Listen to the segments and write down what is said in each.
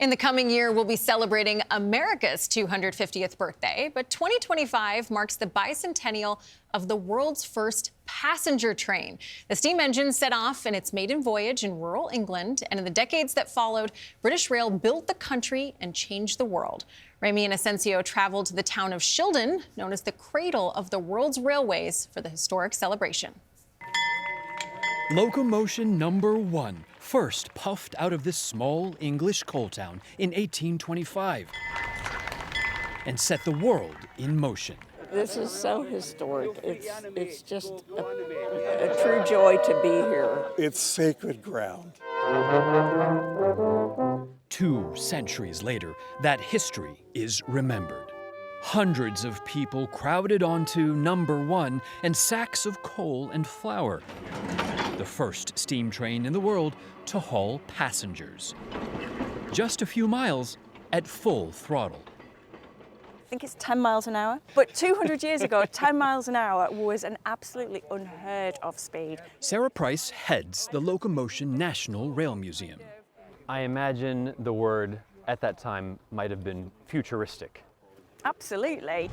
In the coming year, we'll be celebrating America's 250th birthday, but 2025 marks the bicentennial of the world's first passenger train. The steam engine set off in its maiden voyage in rural England, and in the decades that followed, British Rail built the country and changed the world. Ramy and Asensio traveled to the town of Shildon, known as the cradle of the world's railways, for the historic celebration. Locomotion number 1, first puffed out of this small English coal town in 1825 and set the world in motion. This is so historic. It's just a true joy to be here. It's sacred ground. 2 centuries later, that history is remembered. Hundreds of people crowded onto number 1 and sacks of coal and flour. The first steam train in the world to haul passengers. Just a few miles at full throttle. I think it's 10 miles an hour. But 200 years ago, 10 miles an hour was an absolutely unheard of speed. Sarah Price heads the Locomotion National Rail Museum. I imagine the word at that time might have been futuristic. Absolutely.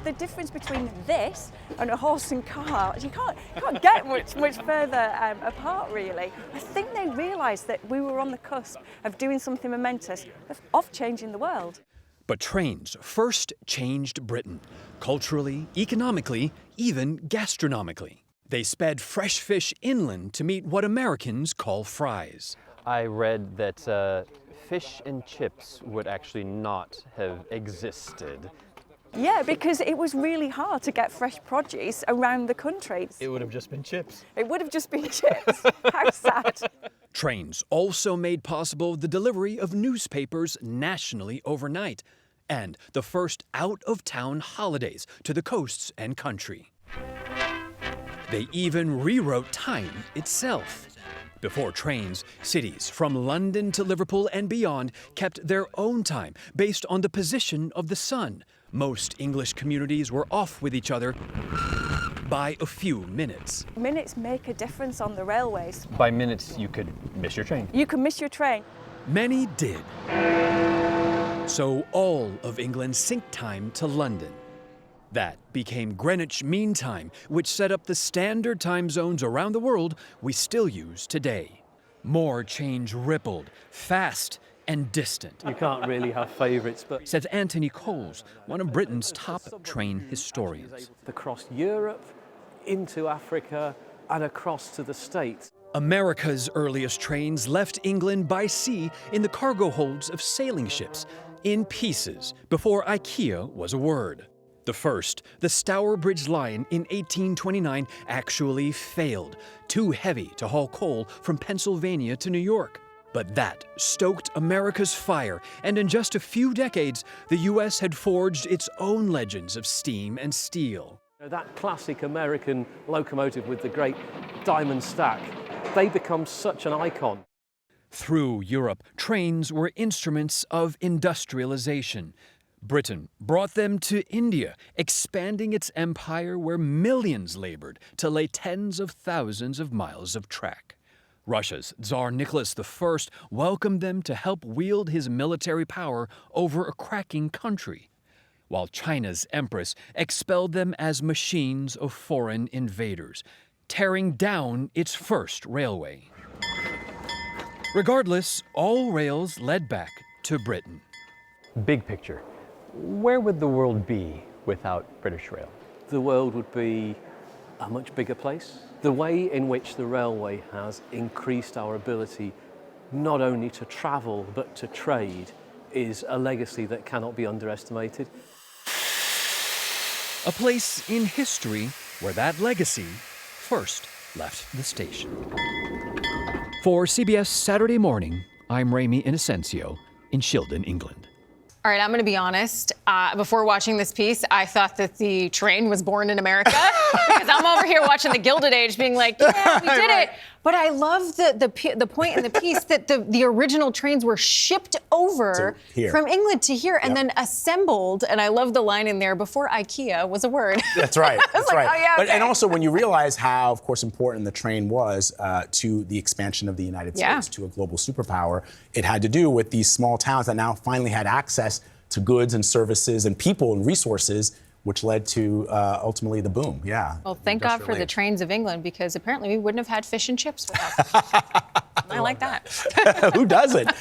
The difference between this and a horse and cart, you can't get much further apart, really. I think they realised that we were on the cusp of doing something momentous, of changing the world. But trains first changed Britain, culturally, economically, even gastronomically. They sped fresh fish inland to meet what Americans call fries. I read that fish and chips would actually not have existed. Yeah, because it was really hard to get fresh produce around the country. It would have just been chips. It would have just been chips. How sad. Trains also made possible the delivery of newspapers nationally overnight, and the first out-of-town holidays to the coasts and country. They even rewrote time itself. Before trains, cities from London to Liverpool and beyond kept their own time based on the position of the sun. Most English communities were off with each other by a few minutes. Minutes make a difference on the railways. By minutes, you could miss your train. You can miss your train. Many did. So all of England synced time to London. That became Greenwich Mean Time, which set up the standard time zones around the world we still use today. More change rippled, fast and distant. You can't really have favourites, but Says Anthony Coles, one of Britain's top train historians. across Europe, into Africa, and across to the States. America's earliest trains left England by sea in the cargo holds of sailing ships, in pieces, before IKEA was a word. The first, the Stourbridge Line in 1829, actually failed, too heavy to haul coal from Pennsylvania to New York. But that stoked America's fire, and in just a few decades, the U.S. had forged its own legends of steam and steel. That classic American locomotive with the great diamond stack, they become such an icon. Through Europe, trains were instruments of industrialization. Britain brought them to India, expanding its empire where millions labored to lay tens of thousands of miles of track. Russia's Tsar Nicholas I welcomed them to help wield his military power over a cracking country, while China's empress expelled them as machines of foreign invaders, tearing down its first railway. Regardless, all rails led back to Britain. Big picture. Where would the world be without British Rail? The world would be a much bigger place. The way in which the railway has increased our ability not only to travel but to trade is a legacy that cannot be underestimated. A place in history where that legacy first left the station. For CBS Saturday Morning, I'm Ramy and Asensio in Shildon, England. All right, I'm going to be honest. Before watching this piece, I thought that the train was born in America because I'm over here watching the Gilded Age being like, yeah, we did it. But I love the point in the piece that the original trains were shipped over from England to here and then assembled. And I love the line in there, before IKEA was a word. That's right. That's right. Oh, yeah, okay. And also when you realize how, of course, important the train was to the expansion of the United States, to a global superpower, it had to do with these small towns that now finally had access to goods and services and people and resources, which led to ultimately the boom. Yeah. Well, thank God for the trains of England, because apparently we wouldn't have had fish and chips without them. I like that. Who doesn't?